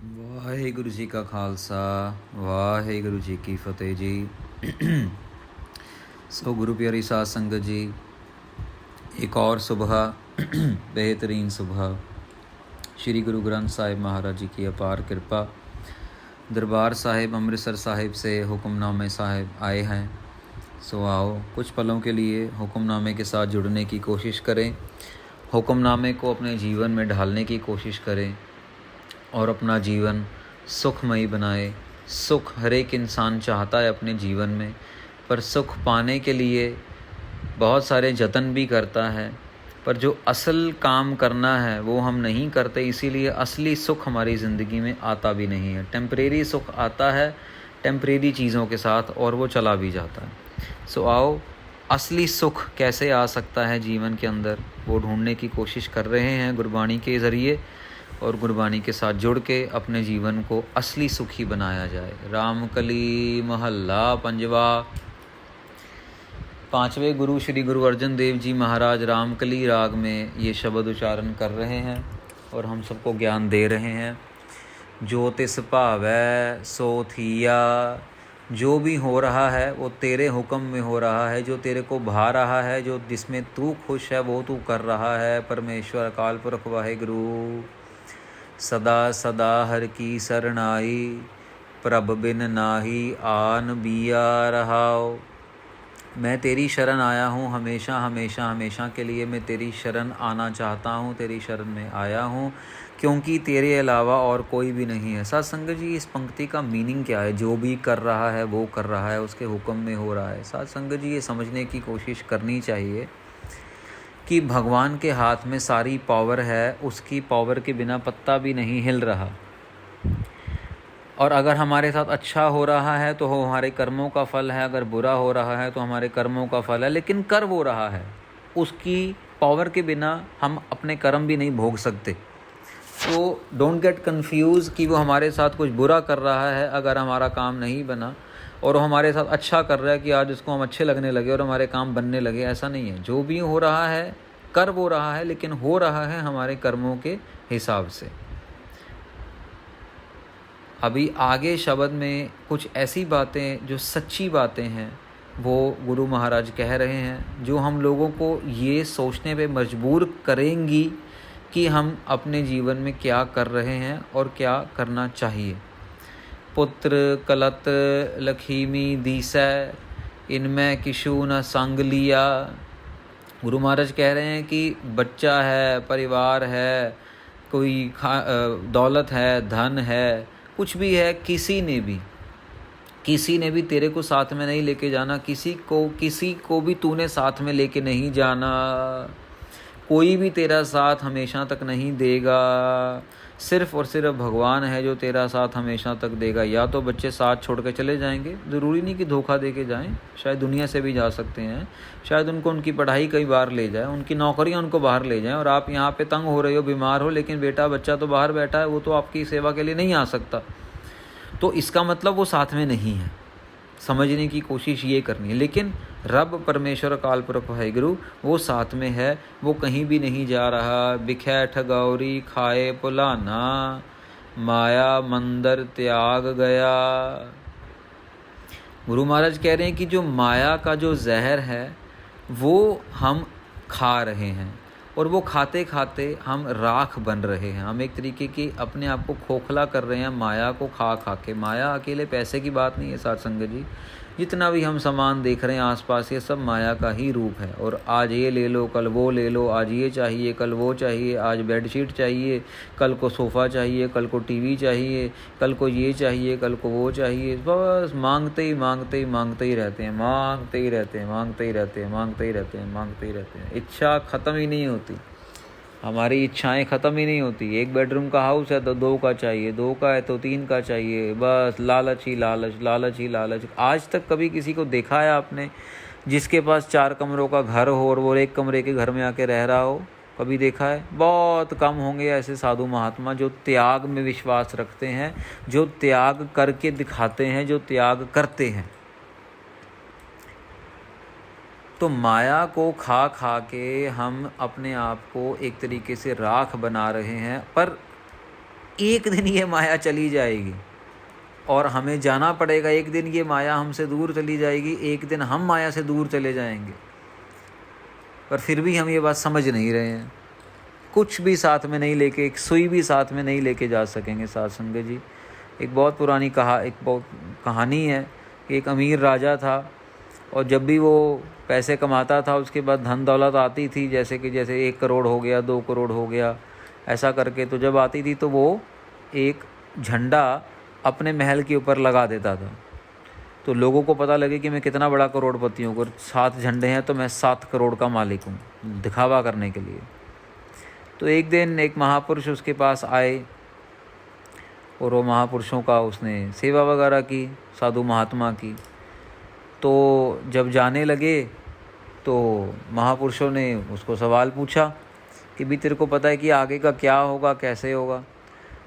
वाहेगुरु जी का खालसा वाहेगुरु जी की फतेह जी। सो गुरु प्यारी साध संगत जी, एक और सुबह बेहतरीन सुबह श्री गुरु ग्रंथ साहिब महाराज जी की अपार कृपा। दरबार साहिब अमृतसर साहिब से हुक्मनामे साहिब आए हैं। सो आओ कुछ पलों के लिए हुक्मनामे के साथ जुड़ने की कोशिश करें, हुक्मनामे को अपने जीवन में ढालने की कोशिश करें और अपना जीवन सुखमयी बनाए। सुख हर एक इंसान चाहता है अपने जीवन में, पर सुख पाने के लिए बहुत सारे जतन भी करता है, पर जो असल काम करना है वो हम नहीं करते, इसीलिए असली सुख हमारी ज़िंदगी में आता भी नहीं है। टेम्परेरी सुख आता है टेम्परेरी चीज़ों के साथ और वो चला भी जाता है। सो आओ असली सुख कैसे आ सकता है जीवन के अंदर, वो ढूंढने की कोशिश कर रहे हैं गुरबाणी के ज़रिए, और गुरबाणी के साथ जुड़ के अपने जीवन को असली सुखी बनाया जाए। रामकली महल्ला पंजवा। पांचवें गुरु श्री गुरु अर्जन देव जी महाराज रामकली राग में ये शब्द उच्चारण कर रहे हैं और हम सबको ज्ञान दे रहे हैं। जो तिस भावै सो थिया, जो भी हो रहा है वो तेरे हुक्म में हो रहा है, जो तेरे को भा रहा है, जो जिसमें तू खुश है वो तू कर रहा है। परमेश्वर अकाल पुरख वाहेगुरु सदा सदा हर की सरनाई, प्रभ बिन नाही आन बिया रहाओ। मैं तेरी शरण आया हूँ, हमेशा हमेशा हमेशा के लिए मैं तेरी शरण आना चाहता हूँ, तेरी शरण में आया हूँ, क्योंकि तेरे अलावा और कोई भी नहीं है। साध संगत जी, इस पंक्ति का मीनिंग क्या है? जो भी कर रहा है वो कर रहा है, उसके हुक्म में हो रहा है। साध संगत जी, ये समझने की कोशिश करनी चाहिए कि भगवान के हाथ में सारी पावर है, उसकी पावर के बिना पत्ता भी नहीं हिल रहा। और अगर हमारे साथ अच्छा हो रहा है तो वो हमारे कर्मों का फल है, अगर बुरा हो रहा है तो हमारे कर्मों का फल है, लेकिन कर वो रहा है। उसकी पावर के बिना हम अपने कर्म भी नहीं भोग सकते। तो डोंट गेट कन्फ्यूज कि वो हमारे साथ कुछ बुरा कर रहा है अगर हमारा काम नहीं बना, और वो हमारे साथ अच्छा कर रहा है कि आज उसको हम अच्छे लगने लगे और हमारे काम बनने लगे। ऐसा नहीं है। जो भी हो रहा है कर वो रहा है, लेकिन हो रहा है हमारे कर्मों के हिसाब से। अभी आगे शब्द में कुछ ऐसी बातें जो सच्ची बातें हैं वो गुरु महाराज कह रहे हैं, जो हम लोगों को ये सोचने पे मजबूर करेंगी कि हम अपने जीवन में क्या कर रहे हैं और क्या करना चाहिए। पुत्र कलत लखीमी दीसै, इनमें किशु न संग लिया। गुरु महाराज कह रहे हैं कि बच्चा है, परिवार है, कोई दौलत है, धन है, कुछ भी है, किसी ने भी तेरे को साथ में नहीं लेके जाना। किसी को भी तूने साथ में लेके नहीं जाना। कोई भी तेरा साथ हमेशा तक नहीं देगा। सिर्फ और सिर्फ भगवान है जो तेरा साथ हमेशा तक देगा। या तो बच्चे साथ छोड़ के चले जाएंगे, ज़रूरी नहीं कि धोखा दे के जाएँ, शायद दुनिया से भी जा सकते हैं, शायद उनको उनकी पढ़ाई कई बार ले जाए, उनकी नौकरियां उनको बाहर ले जाएं, और आप यहाँ पे तंग हो रहे हो, बीमार हो, लेकिन बेटा बच्चा तो बाहर बैठा है, वो तो आपकी सेवा के लिए नहीं आ सकता। तो इसका मतलब वो साथ में नहीं है। समझने की कोशिश ये करनी है। लेकिन रब परमेश्वर अकाल पुरख वाहेगुरु वो साथ में है, वो कहीं भी नहीं जा रहा। बिखै ठगौरी खाए पुलाना, माया मंदिर त्याग गया। गुरु महाराज कह रहे हैं कि जो माया का जो जहर है वो हम खा रहे हैं, और वो खाते खाते हम राख बन रहे हैं। हम एक तरीके की अपने आप को खोखला कर रहे हैं माया को खा खा के। माया अकेले पैसे की बात नहीं है साथ संगत जी। जितना भी हम सामान देख रहे हैं आसपास, ये सब माया का ही रूप है। और आज ये ले लो, कल वो ले लो, आज ये चाहिए, कल वो चाहिए, आज बेडशीट चाहिए, कल को सोफ़ा चाहिए, कल को टीवी चाहिए, कल को ये चाहिए, कल को वो चाहिए। बस मांगते ही मांगते ही मांगते ही रहते हैं, मांगते ही रहते हैं, मांगते ही रहते हैं, मांगते ही रहते हैं, मांगते ही रहते हैं। इच्छा ख़त्म ही नहीं होती, हमारी इच्छाएं ख़त्म ही नहीं होती। एक बेडरूम का हाउस है तो 2 का चाहिए, 2 का है तो 3 का चाहिए, बस लालच ही लालच, लालच ही लालच। आज तक कभी किसी को देखा है आपने जिसके पास 4 कमरों का घर हो और वो 1 कमरे के घर में आके रह रहा हो? कभी देखा है? बहुत कम होंगे ऐसे साधु महात्मा जो त्याग में विश्वास रखते हैं, जो त्याग करके दिखाते हैं, जो त्याग करते हैं। तो माया को खा खा के हम अपने आप को एक तरीके से राख बना रहे हैं। पर एक दिन ये माया चली जाएगी और हमें जाना पड़ेगा, एक दिन ये माया हमसे दूर चली जाएगी, एक दिन हम माया से दूर चले जाएंगे। पर फिर भी हम ये बात समझ नहीं रहे हैं। कुछ भी साथ में नहीं लेके, एक सुई भी साथ में नहीं लेके जा सकेंगे साथ संगत जी। एक बहुत पुरानी कहानी है कि एक अमीर राजा था और जब भी वो पैसे कमाता था उसके बाद धन दौलत आती थी, जैसे 1 करोड़ हो गया, 2 करोड़ हो गया, ऐसा करके तो जब आती थी तो वो एक झंडा अपने महल के ऊपर लगा देता था। तो लोगों को पता लगे कि मैं कितना बड़ा करोड़पति हूँ, अगर 7 झंडे हैं तो मैं 7 करोड़ का मालिक हूँ, दिखावा करने के लिए। तो एक दिन एक महापुरुष उसके पास आए और वो महापुरुषों का उसने सेवा वगैरह की, साधु महात्मा की। तो जब जाने लगे तो महापुरुषों ने उसको सवाल पूछा कि भी तेरे को पता है कि आगे का क्या होगा, कैसे होगा?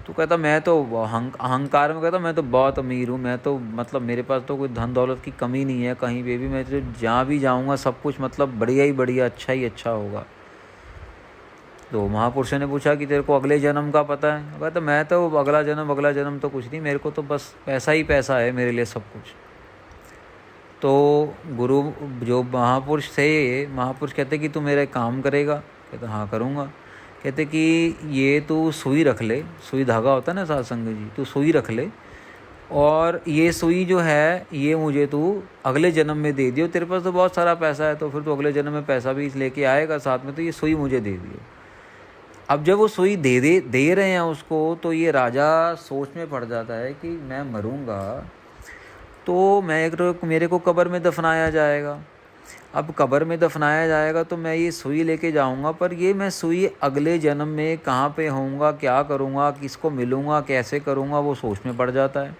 तो कहता मैं तो अहंकार में कहता मैं तो बहुत अमीर हूँ, मैं तो मतलब मेरे पास तो कोई धन दौलत की कमी नहीं है कहीं पे भी, मैं तो जहाँ भी जाऊँगा सब कुछ मतलब बढ़िया ही बढ़िया, अच्छा ही अच्छा होगा। तो महापुरुषों ने पूछा कि तेरे को अगले जन्म का पता है? कहता मैं तो अगला जन्म तो कुछ नहीं, मेरे को तो बस पैसा ही पैसा है मेरे लिए सब कुछ। तो गुरु जो महापुरुष थे, महापुरुष कहते कि तू मेरा काम करेगा? कहता हाँ करूँगा। कहते कि ये तू सुई रख ले, सुई धागा होता है ना साथ संगत जी, तू सुई रख ले और ये सुई जो है ये मुझे तू अगले जन्म में दे दियो, तेरे पास तो बहुत सारा पैसा है तो फिर तो अगले जन्म में पैसा भी लेके आएगा साथ में, तो ये सुई मुझे दे दियो। अब जब वो सुई दे रहे हैं उसको तो ये राजा सोच में पड़ जाता है कि मैं मरूंगा तो मेरे को कब्र में दफनाया जाएगा। अब कब्र में दफनाया जाएगा तो मैं ये सुई लेके जाऊंगा, पर ये मैं सुई अगले जन्म में कहाँ पे होऊंगा, क्या करूंगा, किसको मिलूंगा, कैसे करूंगा, वो सोच में पड़ जाता है।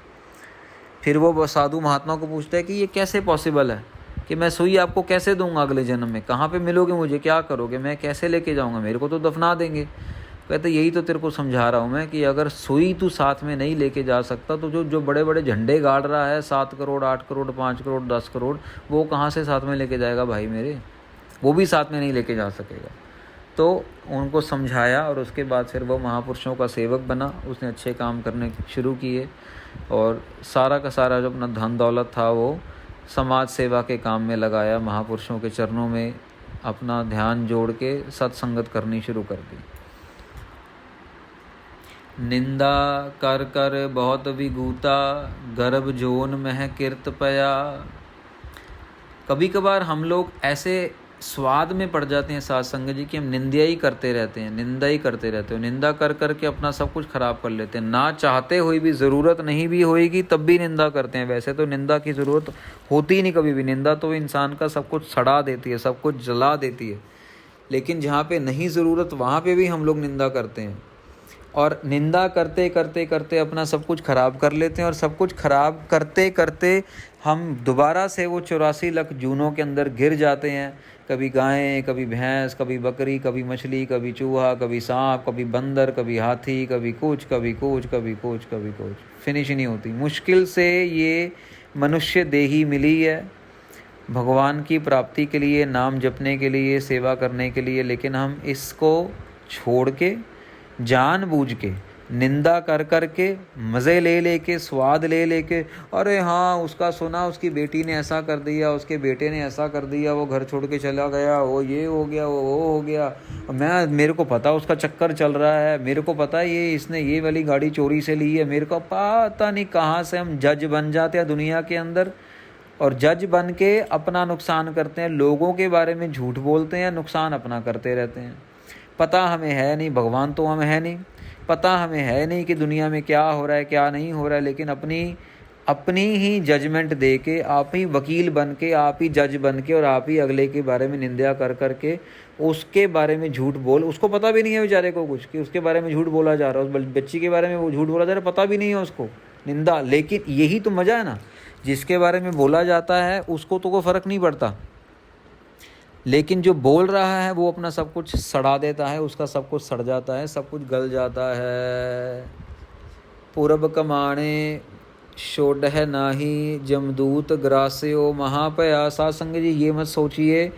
फिर वो साधु महात्मा को पूछता है कि ये कैसे पॉसिबल है कि मैं सुई आपको कैसे दूंगा अगले जन्म में, कहाँ पे मिलोगे मुझे, क्या करोगे, मैं कैसे लेके जाऊंगा, मेरे को तो दफना देंगे। कहते यही तो तेरे को समझा रहा हूँ मैं कि अगर सुई तू साथ में नहीं लेके जा सकता तो जो बड़े बड़े झंडे गाड़ रहा है 7 करोड़ 8 करोड़ 5 करोड़ 10 करोड़, वो कहाँ से साथ में लेके जाएगा भाई मेरे, वो भी साथ में नहीं लेके जा सकेगा। तो उनको समझाया और उसके बाद फिर वो महापुरुषों का सेवक बना, उसने अच्छे काम करने शुरू किए और सारा का सारा जो अपना धन दौलत था वो समाज सेवा के काम में लगाया, महापुरुषों के चरणों में अपना ध्यान जोड़ के सत्संगत करनी शुरू कर दी। निंदा कर कर बहुत विगूता, गर्भ जोन मह किरत पया। कभी कभार हम लोग ऐसे स्वाद में पड़ जाते हैं साथ संगत जी कि हम निंदा ही करते रहते हैं, निंदा कर कर के अपना सब कुछ खराब कर लेते हैं। ना चाहते हुए भी, ज़रूरत नहीं भी होएगी तब भी निंदा करते हैं। वैसे तो निंदा की ज़रूरत होती ही नहीं कभी भी, निंदा तो इंसान का सब कुछ सड़ा देती है, सब कुछ जला देती है, लेकिन जहाँ पे नहीं ज़रूरत वहाँ पे भी हम लोग निंदा करते हैं और निंदा करते करते करते अपना सब कुछ खराब कर लेते हैं और सब कुछ खराब करते करते हम दोबारा से वो 84 लाख जूनों के अंदर गिर जाते हैं। कभी गायें, कभी भैंस, कभी बकरी, कभी मछली, कभी चूहा, कभी सांप, कभी बंदर, कभी हाथी, कभी कुछ, फिनिश ही नहीं होती। मुश्किल से ये मनुष्य देही मिली है भगवान की प्राप्ति के लिए, नाम जपने के लिए, सेवा करने के लिए, लेकिन हम इसको छोड़ के जानबूझ के निंदा कर कर के, मज़े ले लेके, स्वाद ले लेके, अरे हाँ उसका सुना, उसकी बेटी ने ऐसा कर दिया, उसके बेटे ने ऐसा कर दिया, वो घर छोड़ के चला गया, वो ये हो गया, वो हो गया, मेरे को पता उसका चक्कर चल रहा है, मेरे को पता है इसने ये वाली गाड़ी चोरी से ली है, मेरे को पता नहीं कहाँ से हम जज बन जाते हैं दुनिया के अंदर और जज बन के अपना नुकसान करते हैं। लोगों के बारे में झूठ बोलते हैं, नुकसान अपना करते रहते हैं। पता हमें है नहीं, भगवान तो हमें है नहीं, पता हमें है नहीं कि दुनिया में क्या हो रहा है क्या नहीं हो रहा है, लेकिन अपनी ही जजमेंट दे के, आप ही वकील बन के, आप ही जज बन के और आप ही अगले के बारे में निंदा कर कर के उसके बारे में झूठ बोल, उसको पता भी नहीं है बेचारे को कुछ कि उसके बारे में झूठ बोला जा रहा है, उस बच्ची के बारे में वो झूठ बोला जा रहा है, पता भी नहीं है उसको, निंदा। लेकिन यही तो मज़ा है ना, जिसके बारे में बोला जाता है उसको तो कोई फ़र्क नहीं पड़ता, लेकिन जो बोल रहा है वो अपना सब कुछ सड़ा देता है, उसका सब कुछ सड़ जाता है, सब कुछ गल जाता है। पूरब कमाणे शोडह नाही, जमदूत ग्रास्यो महापया। साथ संग जी ये मत सोचिए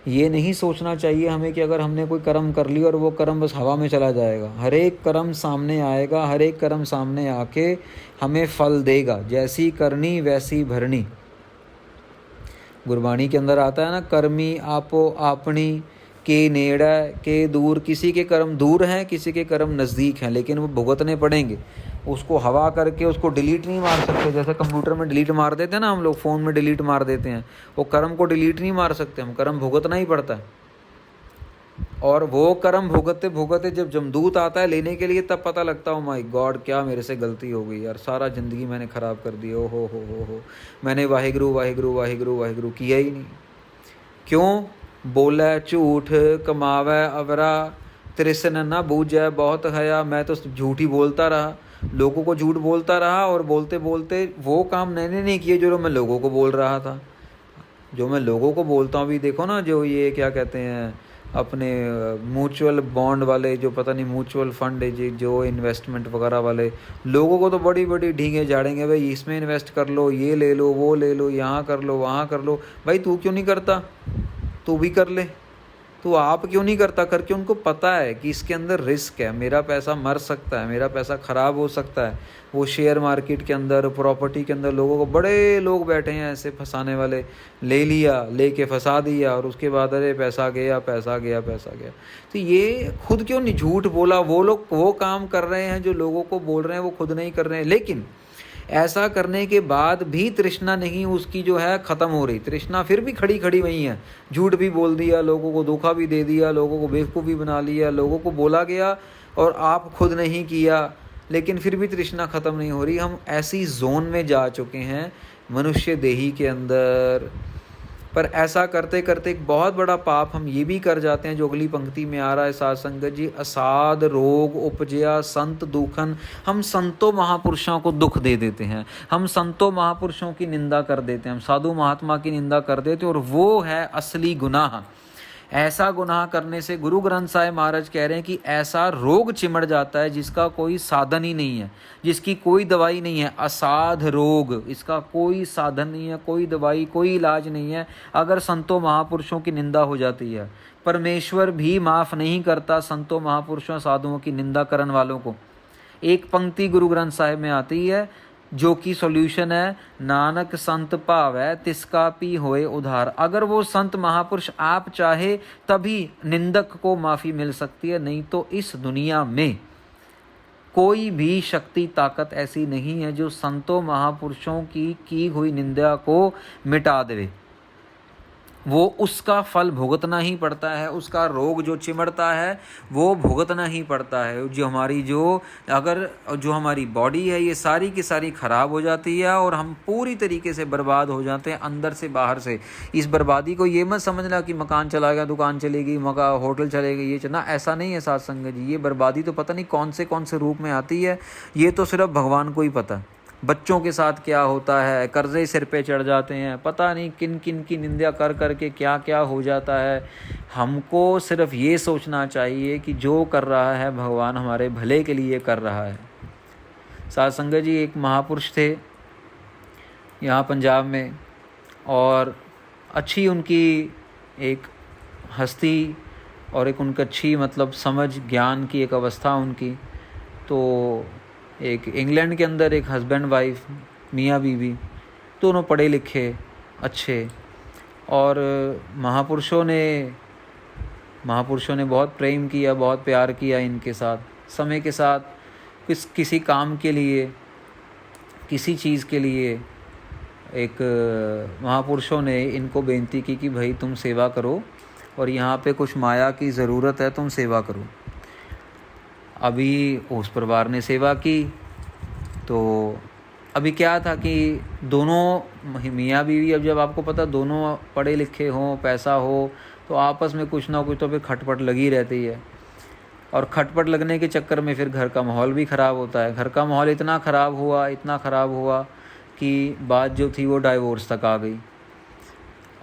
ये नहीं सोचना चाहिए हमें कि अगर हमने कोई कर्म कर लिया और वो कर्म बस हवा में चला जाएगा। हर एक कर्म सामने आएगा, हर एक कर्म सामने आके हमें फल देगा। जैसी करनी वैसी भरनी, गुरबाणी के अंदर आता है ना, कर्मी आपो आपनी के नेड़ा के दूर। किसी के कर्म दूर हैं, किसी के कर्म नज़दीक हैं, लेकिन वो भुगतने पड़ेंगे। उसको हवा करके उसको डिलीट नहीं मार सकते। जैसे कंप्यूटर में डिलीट मार देते हैं ना हम लोग, फ़ोन में डिलीट मार देते हैं, वो कर्म को डिलीट नहीं मार सकते हम, कर्म भुगतना ही पड़ता है। और वो कर्म भुगतते भुगतते जब जमदूत आता है लेने के लिए, तब पता लगता है, ओ माय गॉड, क्या मेरे से गलती हो गई यार, सारा ज़िंदगी मैंने ख़राब कर दी, ओ हो, मैंने वाहिगुरु वाहिगुरु वाहिगुरु वाहिगुरु किया ही नहीं। क्यों? बोले झूठ, कमावे अवरा, तृष्ण न बूझे बहुत हया। मैं तो झूठ ही बोलता रहा, लोगों को झूठ बोलता रहा, और बोलते बोलते वो काम मैंने नहीं किए जो मैं लोगों को बोल रहा था। जो मैं लोगों को बोलता हूँ भी, देखो ना, जो ये क्या कहते हैं अपने म्यूचुअल बॉन्ड वाले, जो पता नहीं म्यूचुअल फंड है, जो इन्वेस्टमेंट वगैरह वाले, लोगों को तो बड़ी बड़ी ढींगे झाड़ेंगे, भाई इसमें इन्वेस्ट कर लो, ये ले लो, वो ले लो, यहाँ कर लो, वहाँ कर लो। भाई तू क्यों नहीं करता? तू भी कर ले। तो आप क्यों नहीं करता? करके उनको पता है कि इसके अंदर रिस्क है, मेरा पैसा मर सकता है, मेरा पैसा ख़राब हो सकता है। वो शेयर मार्केट के अंदर, प्रॉपर्टी के अंदर लोगों को, बड़े लोग बैठे हैं ऐसे फंसाने वाले, ले लिया, लेके फंसा दिया, और उसके बाद अरे पैसा गया, पैसा गया, पैसा गया। तो ये खुद क्यों नहीं झूठ बोला? वो लोग वो काम कर रहे हैं जो लोगों को बोल रहे हैं, वो खुद नहीं कर रहे हैं। लेकिन ऐसा करने के बाद भी तृष्णा नहीं उसकी जो है ख़त्म हो रही, तृष्णा फिर भी खड़ी खड़ी वहीं है। झूठ भी बोल दिया, लोगों को धोखा भी दे दिया, लोगों को बेवकूफ़ भी बना लिया, लोगों को बोला गया और आप खुद नहीं किया, लेकिन फिर भी तृष्णा ख़त्म नहीं हो रही। हम ऐसी जोन में जा चुके हैं मनुष्य देही के अंदर। पर ऐसा करते करते एक बहुत बड़ा पाप हम ये भी कर जाते हैं, जो अगली पंक्ति में आ रहा है, साध संगत जी, असाध रोग उपजया संत दुखन। हम संतों महापुरुषों को दुख दे देते हैं, हम संतों महापुरुषों की निंदा कर देते हैं, हम साधु महात्मा की निंदा कर देते हैं, और वो है असली गुनाह। ऐसा गुनाह करने से गुरु ग्रंथ साहिब महाराज कह रहे हैं कि ऐसा रोग चिमड़ जाता है जिसका कोई साधन ही नहीं है, जिसकी कोई दवाई नहीं है। असाध रोग, इसका कोई साधन नहीं है, कोई दवाई, कोई इलाज नहीं है। अगर संतों महापुरुषों की निंदा हो जाती है, परमेश्वर भी माफ़ नहीं करता संतों महापुरुषों साधुओं की निंदा करने वालों को। एक पंक्ति गुरु ग्रंथ साहिब में आती है जो कि सॉल्यूशन है, नानक संत भावै तिसका पी होए उधार। अगर वो संत महापुरुष आप चाहे तभी निंदक को माफ़ी मिल सकती है, नहीं तो इस दुनिया में कोई भी शक्ति ताकत ऐसी नहीं है जो संतों महापुरुषों की हुई निंदा को मिटा दे। वो उसका फल भुगतना ही पड़ता है, उसका रोग जो चिमड़ता है वो भुगतना ही पड़ता है। जो हमारी बॉडी है ये सारी की सारी ख़राब हो जाती है और हम पूरी तरीके से बर्बाद हो जाते हैं अंदर से बाहर से। इस बर्बादी को ये मत समझना कि मकान चला गया, दुकान चलेगी, होटल चलेगी, ये चलना, ऐसा नहीं है साथ संगत जी। ये बर्बादी तो पता नहीं कौन से रूप में आती है, ये तो सिर्फ भगवान को ही पता है। बच्चों के साथ क्या होता है, कर्जे सिर पे चढ़ जाते हैं, पता नहीं किन किन की निंदा कर करके क्या क्या हो जाता है। हमको सिर्फ ये सोचना चाहिए कि जो कर रहा है भगवान हमारे भले के लिए कर रहा है। साध संगत जी, एक महापुरुष थे यहाँ पंजाब में, और अच्छी उनकी एक हस्ती और एक उनकी अच्छी मतलब समझ ज्ञान की एक अवस्था उनकी। तो एक इंग्लैंड के अंदर एक हस्बैंड वाइफ, मियाँ बीवी, दोनों पढ़े लिखे अच्छे, और महापुरुषों ने बहुत प्रेम किया, बहुत प्यार किया इनके साथ। समय के साथ किसी काम के लिए, किसी चीज़ के लिए एक महापुरुषों ने इनको बेनती की कि भाई तुम सेवा करो और यहाँ पे कुछ माया की ज़रूरत है, तुम सेवा करो। अभी उस परिवार ने सेवा की, तो अभी क्या था कि दोनों मियाँ बीवी, अब जब आपको पता दोनों पढ़े लिखे हों, पैसा हो, तो आपस में कुछ ना कुछ तो फिर खटपट लगी रहती है। और खटपट लगने के चक्कर में फिर घर का माहौल भी ख़राब होता है। घर का माहौल इतना ख़राब हुआ कि बात जो थी वो डाइवोर्स तक आ गई,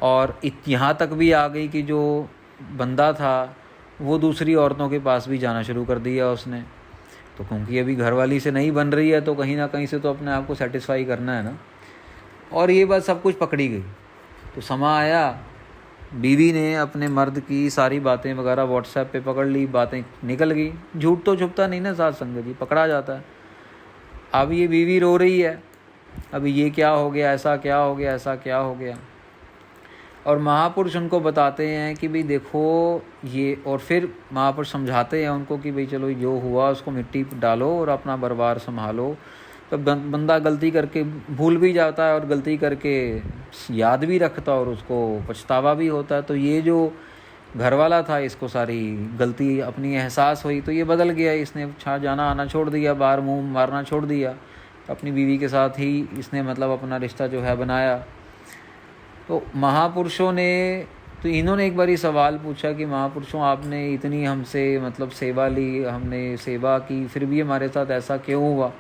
और यहाँ तक भी आ गई कि जो बंदा था वो दूसरी औरतों के पास भी जाना शुरू कर दिया उसने। तो क्योंकि अभी घरवाली से नहीं बन रही है तो कहीं ना कहीं से तो अपने आप को सेटिस्फाई करना है ना। और ये बात सब कुछ पकड़ी गई। तो समा आया बीवी ने अपने मर्द की सारी बातें वगैरह व्हाट्सएप पे पकड़ ली, बातें निकल गई। झूठ तो छुपता नहीं ना साथ संगत जी, पकड़ा जाता है। अब ये बीवी रो रही है, अब ये क्या हो गया, ऐसा क्या हो गया, ऐसा क्या हो गया। और महापुरुष उनको बताते हैं कि भाई देखो ये, और फिर महापुरुष समझाते हैं उनको कि भाई चलो जो हुआ उसको मिट्टी डालो और अपना परिवार संभालो। तो बंदा गलती करके भूल भी जाता है और गलती करके याद भी रखता है और उसको पछतावा भी होता है। तो ये जो घर वाला था, इसको सारी गलती अपनी एहसास हुई तो ये बदल गया, इसने जाना आना छोड़ दिया, बाहर मुंह मारना छोड़ दिया, अपनी बीवी के साथ ही इसने मतलब अपना रिश्ता जो है बनाया। तो महापुरुषों ने, तो इन्होंने एक बार ही सवाल पूछा कि महापुरुषों आपने इतनी हमसे मतलब सेवा ली, हमने सेवा की, फिर भी हमारे साथ ऐसा क्यों हुआ।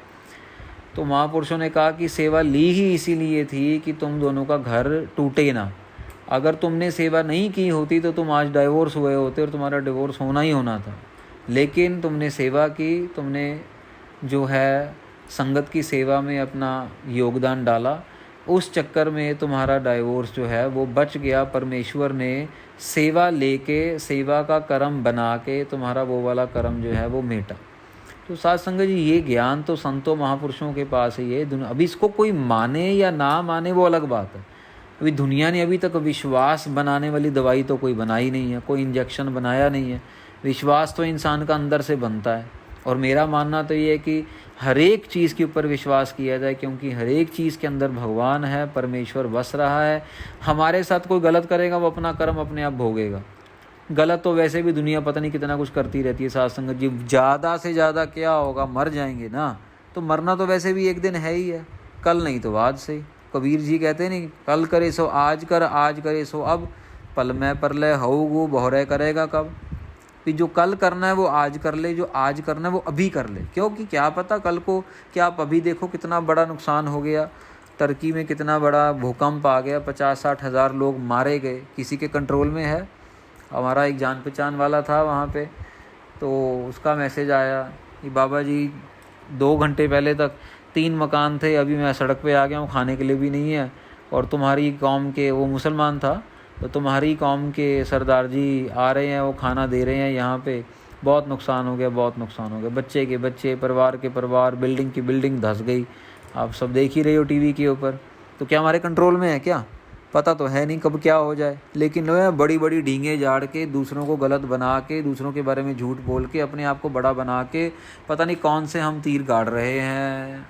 तो महापुरुषों ने कहा कि सेवा ली ही इसीलिए थी कि तुम दोनों का घर टूटे ना। अगर तुमने सेवा नहीं की होती तो तुम आज डाइवोर्स हुए होते और तुम्हारा डिवोर्स होना ही होना था। लेकिन तुमने सेवा की, तुमने जो है संगत की सेवा में अपना योगदान डाला, उस चक्कर में तुम्हारा डाइवोर्स जो है वो बच गया। परमेश्वर ने सेवा लेके, सेवा का कर्म बना के तुम्हारा वो वाला कर्म जो है वो मेटा। तो साथ संगत जी ये ज्ञान तो संतों महापुरुषों के पास ही है। अभी इसको कोई माने या ना माने वो अलग बात है। अभी दुनिया ने अभी तक विश्वास बनाने वाली दवाई तो कोई बनाई नहीं है, कोई इंजेक्शन बनाया नहीं है। विश्वास तो इंसान का अंदर से बनता है। और मेरा मानना तो ये है कि हर एक चीज़ के ऊपर विश्वास किया जाए, क्योंकि हर एक चीज़ के अंदर भगवान है, परमेश्वर बस रहा है। हमारे साथ कोई गलत करेगा वो अपना कर्म अपने आप भोगेगा। गलत तो वैसे भी दुनिया पता नहीं कितना कुछ करती रहती है साथ संगत जी। ज़्यादा से ज़्यादा क्या होगा, मर जाएंगे ना। तो मरना तो वैसे भी एक दिन है ही है, कल नहीं तो आज से। कबीर जी कहते नहीं, कल करे सो आज कर, आज करे सो अब, पल में परलय होगू बहुरे करेगा कब। कि जो कल करना है वो आज कर ले, जो आज करना है वो अभी कर ले, क्योंकि क्या पता कल को क्या। आप अभी देखो कितना बड़ा नुकसान हो गया, तुर्की में कितना बड़ा भूकंप आ गया, 50-60 हज़ार लोग मारे गए, किसी के कंट्रोल में है। हमारा एक जान पहचान वाला था वहाँ पे, तो उसका मैसेज आया कि बाबा जी 2 घंटे पहले तक 3 मकान थे, अभी मैं सड़क पे आ गया हूँ, खाने के लिए भी नहीं है। और तुम्हारी कौम के, वो मुसलमान था, तो तुम्हारी कौम के सरदार जी आ रहे हैं, वो खाना दे रहे हैं यहाँ पे, बहुत नुकसान हो गया, बहुत नुकसान हो गया। बच्चे के बच्चे, परिवार के परिवार, बिल्डिंग की बिल्डिंग धंस गई। आप सब देख ही रहे हो टीवी के ऊपर। तो क्या हमारे कंट्रोल में है क्या? पता तो है नहीं कब क्या हो जाए। लेकिन लोग बड़ी बड़ी डींगे झाड़ के, दूसरों को गलत बना के, दूसरों के बारे में झूठ बोल के, अपने आप को बड़ा बना के, पता नहीं कौन से हम तीर गाड़ रहे हैं।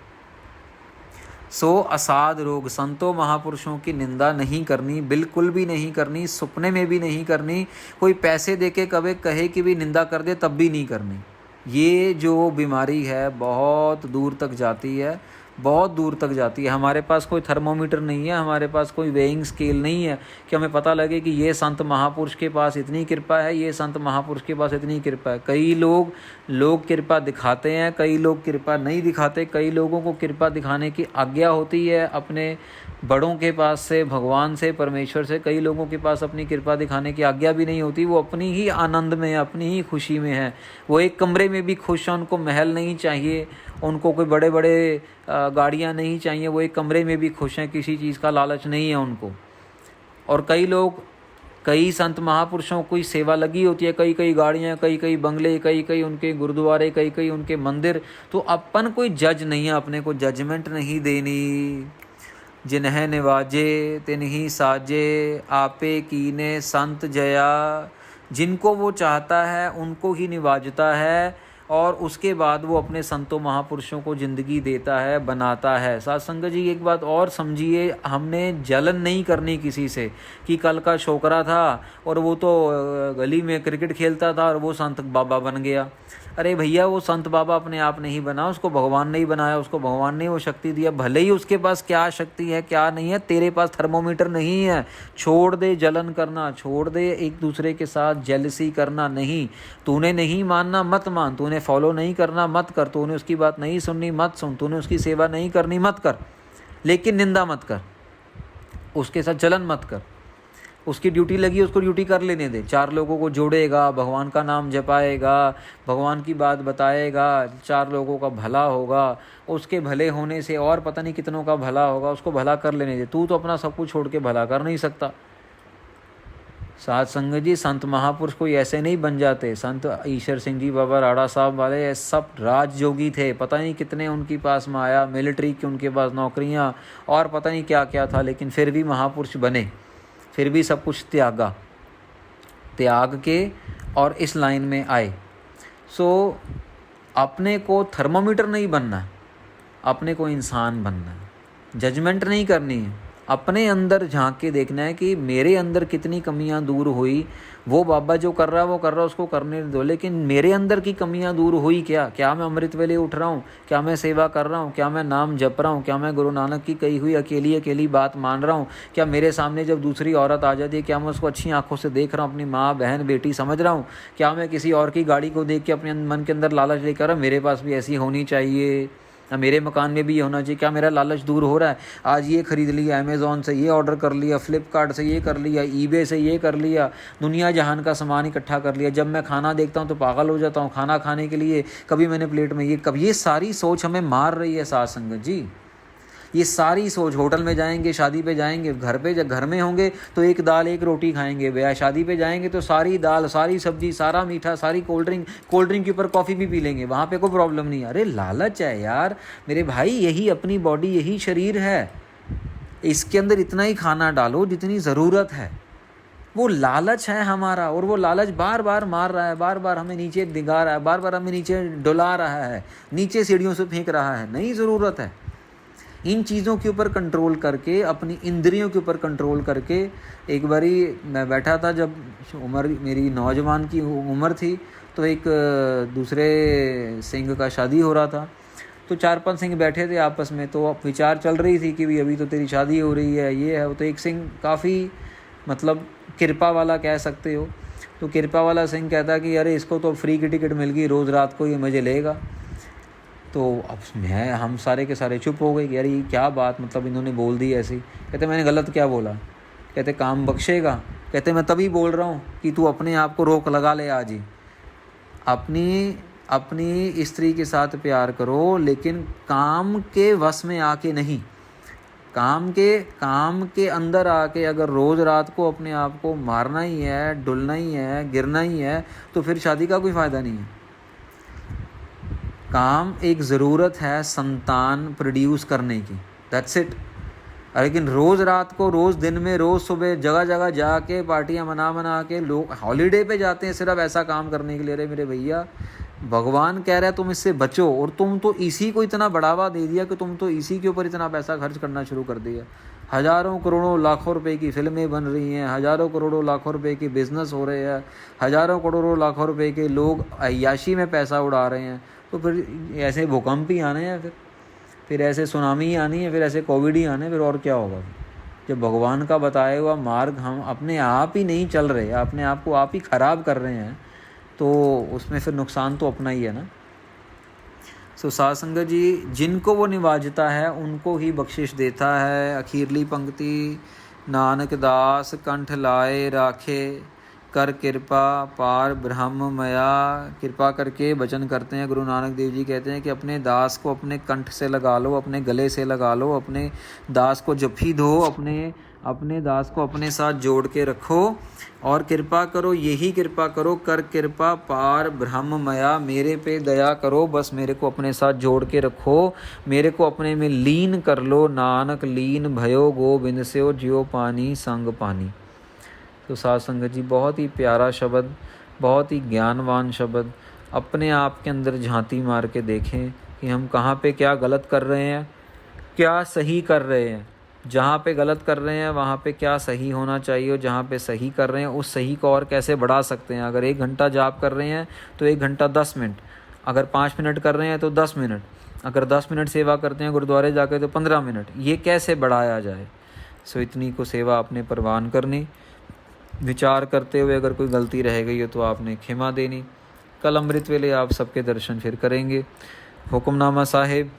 सो असाध रोग, संतों महापुरुषों की निंदा नहीं करनी, बिल्कुल भी नहीं करनी, सपने में भी नहीं करनी। कोई पैसे देके कभी कहे कि भी निंदा कर दे तब भी नहीं करनी। ये जो बीमारी है बहुत दूर तक जाती है, बहुत दूर तक जाती है। हमारे पास कोई थर्मोमीटर नहीं है, हमारे पास कोई वेइंग स्केल नहीं है कि हमें पता लगे कि ये संत महापुरुष के पास इतनी कृपा है, ये संत महापुरुष के पास इतनी कृपा है। कई लोग कृपा दिखाते हैं, कई लोग कृपा नहीं दिखाते। कई लोगों को कृपा दिखाने की आज्ञा होती है अपने बड़ों के पास से, भगवान से, परमेश्वर से। कई लोगों के पास अपनी कृपा दिखाने की आज्ञा भी नहीं होती, वो अपनी ही आनंद में है, अपनी ही खुशी में है। वो एक कमरे में भी खुश हैं, उनको महल नहीं चाहिए, उनको कोई बड़े बड़े गाड़ियाँ नहीं चाहिए, वो एक कमरे में भी खुश हैं, किसी चीज़ का लालच नहीं है उनको। और कई लोग, कई संत महापुरुषों की सेवा लगी होती है, कई कई गाड़ियाँ, कई कई बंगले, कई कई उनके गुरुद्वारे, कई कई उनके मंदिर। तो अपन कोई जज नहीं है, अपने को जजमेंट नहीं देनी। जिन्हें निवाजे तिन्हीं साजे, आपे कीने संत जया। जिनको वो चाहता है उनको ही निवाजता है, और उसके बाद वो अपने संतों महापुरुषों को ज़िंदगी देता है, बनाता है। साथ संगत जी एक बात और समझिए, हमने जलन नहीं करनी किसी से कि कल का छोकरा था और वो तो गली में क्रिकेट खेलता था और वो संत बाबा बन गया। अरे भैया, वो संत बाबा अपने आप नहीं बना, उसको भगवान ने ही बनाया, उसको भगवान ने वो शक्ति दिया। भले ही उसके पास क्या शक्ति है क्या नहीं है, तेरे पास थर्मोमीटर नहीं है। छोड़ दे जलन करना, छोड़ दे एक दूसरे के साथ जेलसी करना। नहीं, तूने नहीं मानना मत मान, तूने फॉलो नहीं करना मत कर, तूने उसकी बात नहीं सुननी मत सुन, तूने उसकी सेवा नहीं करनी मत कर, लेकिन निंदा मत कर, उसके साथ जलन मत कर। उसकी ड्यूटी लगी, उसको ड्यूटी कर लेने दे। 4 लोगों को जोड़ेगा, भगवान का नाम जपाएगा, भगवान की बात बताएगा, 4 लोगों का भला होगा। उसके भले होने से और पता नहीं कितनों का भला होगा, उसको भला कर लेने दे। तू तो अपना सब कुछ छोड़ के भला कर नहीं सकता। साध संगत जी, संत महापुरुष कोई ऐसे नहीं बन जाते। संत ईश्वर सिंह जी बाबा राड़ा साहब वाले सब राजयोगी थे, पता नहीं कितने उनके पास माया, मिलिट्री की उनके पास नौकरियां और पता नहीं क्या क्या था, लेकिन फिर भी महापुरुष बने, फिर भी सब कुछ त्याग के और इस लाइन में आए। सो अपने को थर्मोमीटर नहीं बनना, अपने को इंसान बनना है, जजमेंट नहीं करनी है, अपने अंदर झांक के देखना है कि मेरे अंदर कितनी कमियां दूर हुई। वो बाबा जो कर रहा है वो कर रहा है, उसको करने दो, लेकिन मेरे अंदर की कमियां दूर हुई क्या मैं अमृत वेले उठ रहा हूँ, क्या मैं सेवा कर रहा हूँ, क्या मैं नाम जप रहा हूँ, क्या मैं गुरु नानक की कही हुई अकेली बात मान रहा हूँ, क्या मेरे सामने जब दूसरी औरत आ जाती है क्या मैं उसको अच्छी आंखों से देख रहा हूँ, अपनी माँ बहन बेटी समझ रहा हूँ, क्या मैं किसी और की गाड़ी को देख के अपने मन के अंदर लालच लेकर मेरे पास भी ऐसी होनी चाहिए, मेरे मकान में भी ये होना चाहिए, क्या मेरा लालच दूर हो रहा है। आज ये खरीद लिया, अमेज़ॉन से ये ऑर्डर कर लिया, फ्लिपकार्ट से ये कर लिया, ईबे से ये कर लिया, दुनिया जहान का सामान इकट्ठा कर लिया। जब मैं खाना देखता हूँ तो पागल हो जाता हूँ, खाना खाने के लिए कभी मैंने प्लेट में ये सारी सोच हमें मार रही है साध संगत जी। ये सारी सोच, होटल में जाएंगे, शादी पे जाएंगे, घर में होंगे तो एक दाल एक रोटी खाएंगे, ब्याह शादी पे जाएंगे तो सारी दाल सारी सब्जी सारा मीठा सारी कोल्ड ड्रिंक के ऊपर कॉफ़ी भी पी लेंगे, वहाँ पे कोई प्रॉब्लम नहीं है। अरे लालच है यार मेरे भाई, यही अपनी बॉडी, यही शरीर है, इसके अंदर इतना ही खाना डालो जितनी ज़रूरत है। वो लालच है हमारा, और वो लालच बार बार मार रहा है, बार बार हमें नीचे दिखा रहा है, बार बार हमें नीचे डुला रहा है, नीचे सीढ़ियों से फेंक रहा है। नहीं ज़रूरत है। इन चीज़ों के ऊपर कंट्रोल करके, अपनी इंद्रियों के ऊपर कंट्रोल करके। एक बारी मैं बैठा था, जब उम्र मेरी नौजवान की उम्र थी, तो एक दूसरे सिंह का शादी हो रहा था, तो 4-5 सिंह बैठे थे आपस में, तो अब विचार चल रही थी कि भाई अभी तो तेरी शादी हो रही है, ये है। तो एक सिंह काफ़ी मतलब कृपा वाला कह सकते हो, तो कृपा वाला सिंह कहता कि अरे इसको तो फ्री की टिकट मिल गई, रोज़ रात को ये मज़े लेगा। तो अब हम सारे के सारे चुप हो गए कि यार ये क्या बात, मतलब इन्होंने बोल दी ऐसी। कहते मैंने गलत क्या बोला? कहते काम बख्शेगा। कहते मैं तभी बोल रहा हूँ कि तू अपने आप को रोक लगा ले आज ही, अपनी स्त्री के साथ प्यार करो, लेकिन काम के वश में आके नहीं, काम के अंदर आके अगर रोज़ रात को अपने आप को मारना ही है, डुलना ही है, गिरना ही है, तो फिर शादी का कोई फ़ायदा नहीं है। काम एक ज़रूरत है संतान प्रोड्यूस करने की, दैट्स इट। लेकिन रोज़ रात को, रोज़ दिन में, रोज़ सुबह जगह जगह जाके पार्टियां मना के लोग हॉलीडे पे जाते हैं सिर्फ ऐसा काम करने के लिए। अरे मेरे भैया, भगवान कह रहा है तुम इससे बचो, और तुम तो इसी को इतना बढ़ावा दे दिया कि तुम तो इसी के ऊपर इतना पैसा खर्च करना शुरू कर दिया। हज़ारों करोड़ों लाखों रुपए की फिल्में बन रही हैं, हज़ारों करोड़ों लाखों रुपए के बिज़नेस हो रहे हैं, हज़ारों करोड़ों लाखों रुपए के लोग अय्याशी में पैसा उड़ा रहे हैं। तो फिर ऐसे भूकंप ही आने हैं, फिर ऐसे सुनामी ही आनी है, फिर ऐसे कोविड ही आने, फिर और क्या होगा। जब भगवान का बताया हुआ मार्ग हम अपने आप ही नहीं चल रहे, अपने आप को आप ही ख़राब कर रहे हैं, तो उसमें फिर नुकसान तो अपना ही है ना। सो साध संगत जी, जिनको वो निवाजता है उनको ही बख्शिश देता है। अखीरली पंक्ति, नानक दास कंठ लाए राखे, कर कृपा पार ब्रह्म मया। कृपा करके वचन करते हैं गुरु नानक देव जी, कहते हैं कि अपने दास को अपने कंठ से लगा लो, अपने गले से लगा लो, अपने दास को जप्फी दो, अपने दास को अपने साथ जोड़ के रखो और कृपा करो, यही कृपा करो। कर कृपा पार ब्रह्म मया, मेरे पे दया करो, बस मेरे को अपने साथ जोड़ के रखो, मेरे को अपने में लीन कर लो। नानक लीन भयो गोबिंद स्यो, ज्यो पानी संग पानी। तो साध संगत जी, बहुत ही प्यारा शब्द, बहुत ही ज्ञानवान शब्द। अपने आप के अंदर झांती मार के देखें कि हम कहाँ पे क्या गलत कर रहे हैं, क्या सही कर रहे हैं। जहाँ पे गलत कर रहे हैं वहाँ पे क्या सही होना चाहिए, और जहाँ पे सही कर रहे हैं उस सही को और कैसे बढ़ा सकते हैं। अगर 1 घंटा जाप कर रहे हैं तो 1 घंटा 10 मिनट, अगर 5 मिनट कर रहे हैं तो 10 मिनट, अगर 10 मिनट सेवा करते हैं गुरुद्वारे जाकर तो 15 मिनट, ये कैसे बढ़ाया जाए। सो इतनी को सेवा आपने परवान करनी। विचार करते हुए अगर कोई गलती रह गई हो तो आपने क्षमा देनी। कल अमृत वेले आप सबके दर्शन फिर करेंगे। हुक्मनामा साहिब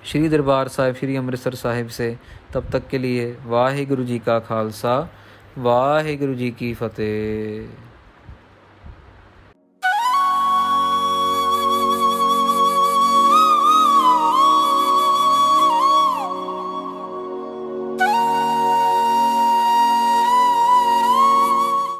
श्री दरबार साहिब श्री अमृतसर साहिब से। तब तक के लिए वाहिगुरु जी का खालसा, वाहिगुरु जी की फतेह।